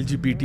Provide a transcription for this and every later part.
LGBT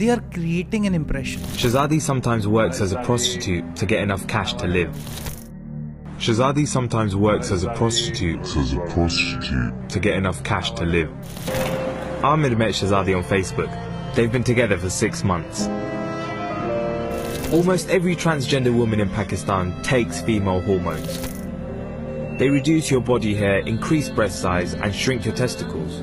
they are creating an impression. Shazadi sometimes works as a prostitute to get enough cash to live. Shazadi sometimes works as a prostitute to get enough cash to live. Ahmed met Shazadi on Facebook. They've been together for 6 months. Almost every transgender woman in Pakistan takes female hormones. They reduce your body hair, increase breast size and shrink your testicles.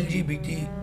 LGBT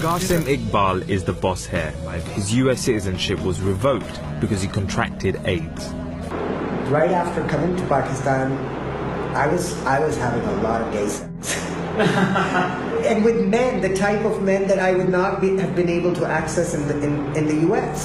Qasim Iqbal is the boss here. His US citizenship was revoked because he contracted AIDS. Right after coming to Pakistan, I was having a lot of gay sex. And with men, the type of men that I would not have been able to access in the US.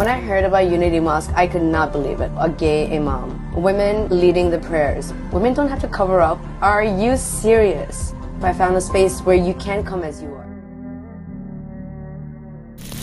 When I heard about Unity Mosque, I could not believe it. A gay imam, women leading the prayers. Women don't have to cover up. Are you serious? I found a space where you can come as you are.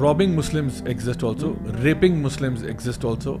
robbing Muslims exist also, raping Muslims exist also,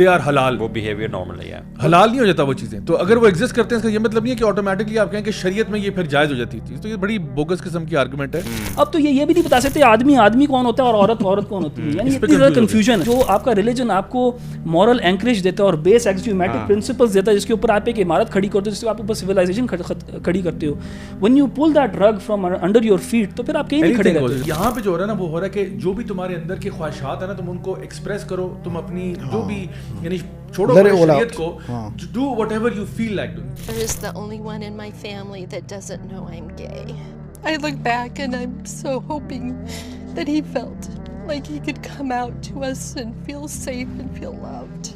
they are حلال. وہ behaviour normal ہے, حلال نہیں ہو جاتا وہ چیزیں. تو اگر وہ ایگزسٹ کرتے ہیں اس کا یہ مطلب نہیں ہے کہ آٹومیٹکلی آپ کہیں کہ شریعت میں یہ پھر جائز ہو جاتی ہے چیز. تو یہ بڑی بوگس قسم کی آرگومنٹ ہے. اب تو یہ بھی نہیں بتا سکتے آدمی کون ہوتا ہے اور عورت کون ہوتی ہے, یعنی اتنی زیادہ کنفیوژن. جو آپ کا ریلیجن آپ کو مورل اینکریج دیتا ہے اور بیس ایکسیومیٹک پرنسپلز دیتا ہے جس کے اوپر آپ ایک عمارت کھڑی کرتے ہو, جس کے آپ اوپر سویلائزیشن کھڑی کرتے ہو. when you pull that rug from under your feet تو پھر آپ کہیں نہیں کھڑے رہتے. یہاں پہ جو ہو رہا ہے نا وہ ہو رہا ہے کہ جو بھی تمہارے اندر کی خواہشات ہیں نا تم ان کو ایکسپریس کرو, تم اپنی جو بھی یعنی چھوڑو شریعت کو, do whatever you feel like doing. There is the only one in my family that doesn't know I'm gay. I look back and I'm so hoping that he felt like he could come out to us and feel safe and feel loved.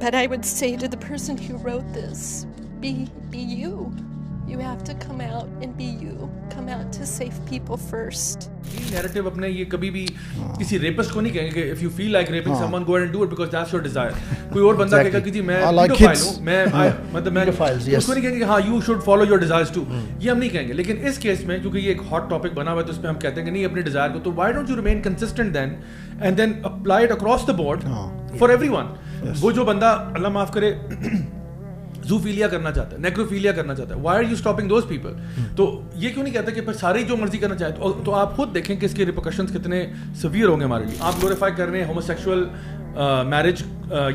But I would say to the person who wrote this, be you. You have to come out and be you. Come out to save people first. یہ narrative اپنے یہ کبھی بھی کسی rapist کو نہیں کہیں گے if you feel like raping someone go ahead and do it because that's your desire. کوئی اور بندہ کہے گا کہ جی میں پیڈوفائل ہوں, میں مطلب میں اس کو نہیں کہیں گے کہ ہاں you should follow your desires too. یہ ہم نہیں کہیں گے. لیکن اس کیس میں کیونکہ یہ ایک ہاٹ ٹاپک بنا ہوا ہے تو اس پہ ہم کہتے ہیں کہ نہیں اپنے ڈیزائر کو, تو why don't you remain consistent then and then apply it across the board for everyone. وہ جو بندہ اللہ معاف کرے زوفیلیا کرنا چاہتا ہے, نیکروفیلیا کرنا چاہتا ہے, why are you stopping those people. تو یہ کیوں نہیں کہتا کہ پھر سارے جو مرضی کرنا چاہتے تو آپ خود دیکھیں کہ اس کے ریپرکشنز کتنے سیویئر ہوں گے ہمارے لیے. آپ گلوریفائی کر رہے ہیں ہومو سیکشول میرج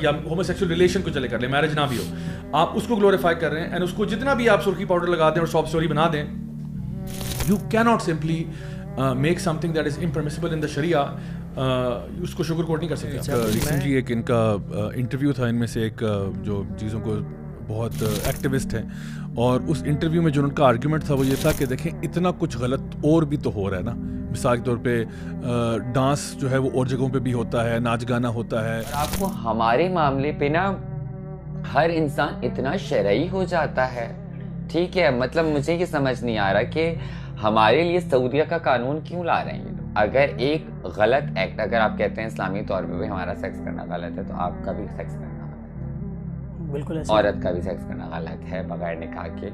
یا ہومو سیکشول ریلیشن کو چلے کر لیں, میرج نہ بھی ہو, آپ اس کو گلوریفائی کر رہے ہیں اینڈ اس کو جتنا بھی آپ سرخی پاؤڈر لگا دیں اور ساپ اسٹوری بنا دیں, you can not simply make something that is impermissible in the شریعہ. اس کو شوگر کوٹ نہیں کر سکتے. ریسنٹلی ایک ان کا انٹرویو تھا, ان میں سے ایک جو چیزوں کو بہت ایکٹیوسٹ ہیں, اور اس انٹرویو میں جو ان کا آرگیومنٹ تھا وہ یہ تھا کہ دیکھیں اتنا کچھ غلط اور بھی تو ہو رہا ہے نا. مثال کے طور پہ ڈانس جو ہے وہ اور جگہوں پہ بھی ہوتا ہے, ناچ گانا ہوتا ہے. آپ کو ہمارے معاملے پہ نا ہر انسان اتنا شرعی ہو جاتا ہے, ٹھیک ہے, مطلب مجھے یہ سمجھ نہیں آ رہا کہ ہمارے لیے سعودیہ کا قانون کیوں لا رہے ہیں. اگر ایک غلط ایکٹ, اگر آپ کہتے ہیں اسلامی طور پہ بھی ہمارا سیکس کرنا غلط ہے, تو آپ کا بھی سیکس کرنا بالکل, عورت کا بھی سیکس کرنا غلط ہے بغیر نکاح کے.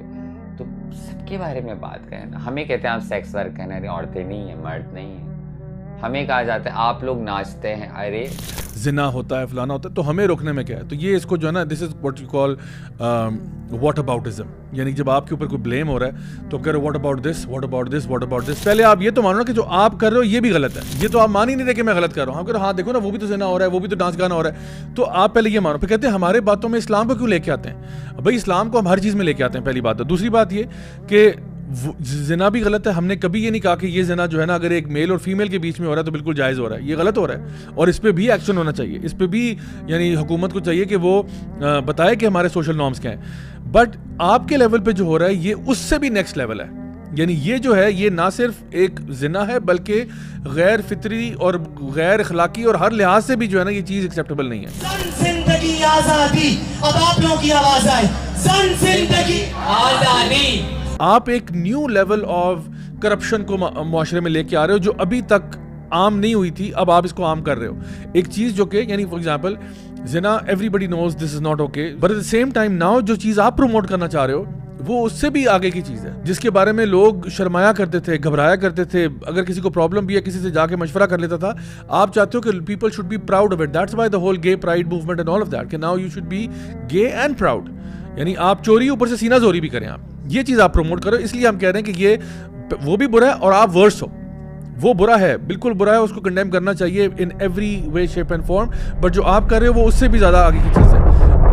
تو سب کے بارے میں بات کریں نا. ہمیں کہتے ہیں آپ سیکس ورک کرنا, عورتیں نہیں ہیں, مرد نہیں ہیں. ہمیں کہا جاتا ہے آپ لوگ ناچتے ہیں, ارے زنا ہوتا ہے, فلانا ہوتا ہے, تو ہمیں روکنے میں کیا ہے. تو یہ اس کو جو ہے نا this is what you call whataboutism. یعنی جب آپ کے اوپر کوئی بلیم ہو رہا ہے تو کہہ رہے what about this, what about this, what about this. پہلے آپ یہ تو مانو نا کہ جو آپ کر رہے ہو یہ بھی غلط ہے. یہ تو آپ مان ہی نہیں رہے کہ میں غلط کر رہا ہوں. ہم کہہ رہے ہاں دیکھو نا وہ بھی تو زنا ہو رہا ہے, وہ بھی تو ڈانس گانا ہو رہا ہے. تو آپ پہلے یہ مانو. پھر کہتے ہیں ہمارے باتوں میں اسلام کو کیوں لے کے آتے ہیں. بھائی اسلام کو ہم ہر چیز میں لے کے آتے ہیں, پہلی بات ہے. دوسری بات یہ کہ زنا بھی غلط ہے. ہم نے کبھی یہ نہیں کہا کہ یہ زنا جو ہے نا اگر ایک میل اور فیمیل کے بیچ میں ہو رہا ہے تو بالکل جائز ہو رہا ہے. یہ غلط ہو رہا ہے اور اس پہ بھی ایکشن ہونا چاہیے. اس پہ بھی یعنی حکومت کو چاہیے کہ وہ بتائے کہ ہمارے سوشل نارمز کیا ہیں. بٹ آپ کے لیول پہ جو ہو رہا ہے یہ اس سے بھی نیکسٹ لیول ہے. یعنی یہ جو ہے یہ نہ صرف ایک زنا ہے بلکہ غیر فطری اور غیر اخلاقی اور ہر لحاظ سے بھی جو ہے نا یہ چیز ایکسیپٹیبل نہیں ہے. زندگی آزادی, اب آپ لوگوں کی آواز آئے, زندگی آزادی. آپ ایک نیو لیول آف کرپشن کو معاشرے میں لے کے آ رہے ہو جو ابھی تک عام نہیں ہوئی تھی, اب آپ اس کو عام کر رہے ہو. ایک چیز جو کہ یعنی فار ایگزامپل زنا everybody knows this is not okay, but at the same time now جو چیز آپ پروموٹ کرنا چاہ رہے ہو وہ اس سے بھی آگے کی چیز ہے جس کے بارے میں لوگ شرمایا کرتے تھے, گھبرایا کرتے تھے. اگر کسی کو پرابلم بھی ہے کسی سے جا کے مشورہ کر لیتا تھا. آپ چاہتے ہو کہ people should be proud of it. That's why the whole gay pride movement and all of that کہ now you should be gay and proud. یعنی آپ چوری اوپر سے سینہ زوری بھی کریں, آپ یہ چیز آپ پروموٹ کرو. اس لیے ہم کہہ رہے ہیں کہ یہ وہ بھی برا ہے اور آپ ورس ہو. وہ برا ہے, بالکل برا ہے, اس کو کنڈیم کرنا چاہیے in every way shape and form. But جو آپ کر رہے ہو وہ اس سے بھی زیادہ آگے کی چیز ہے.